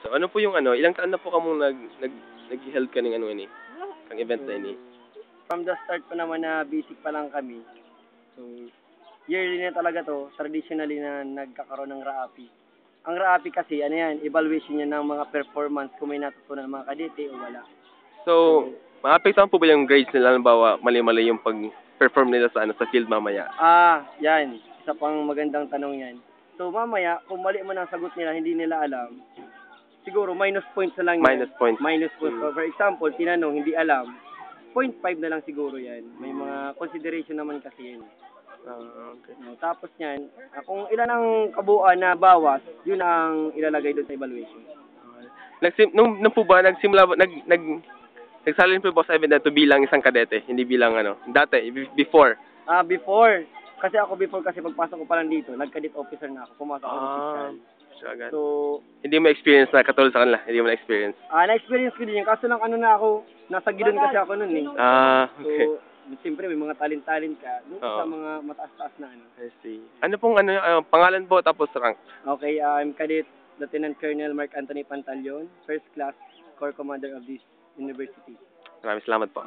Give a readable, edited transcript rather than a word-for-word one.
So, ano po yung ano, ilang taon na po kamong nag-held ka ng ano ini, ang event na ini? From the start pa naman na basic pa lang kami. So, yearly na talaga to, traditionally na nagkakaroon ng RAAPI. Ang RAAPI kasi, ano yan, evaluation yan ng mga performance kung may natutunan ng mga kadete o wala. So, maapektuhan po ba yung grades nila, halimbawa, mali-mali yung pag-perform nila sa ano sa field mamaya? Yan. Isa pang magandang tanong yan. So, mamaya, kung mali man ang sagot nila, hindi nila alam, siguro minus points na lang yan. Minus points. Minus points. So, for example, tinanong, hindi alam, 0.5 na lang siguro yan. May mga consideration naman kasi yan. Okay. No, tapos niyan, kung ilan ang kabuuan na bawas, yun ang ilalagay doon sa evaluation. Nung po ba nagsimula ba nagsalin po ba sa event na to bilang isang kadete, hindi bilang ano, dati before? Before, kasi pagpasok ko pa lang dito, nag-cadet officer na ako, pumasok ako ng fiscal. So, hindi mo experience na katulad sa kanila, hindi mo na experience. Na-experience ko din yun, kaso lang ano na ako, nasa gidon kasi ako nun eh. Okay. So, siyempre may mga talent ka, dito sa mga mataas-taas na ano. I see. Ano pong pangalan po tapos rank? Okay, I'm Cadet Lieutenant Colonel Mark Anthony Pantaleon, First Class Corps Commander of this University. Maraming salamat po.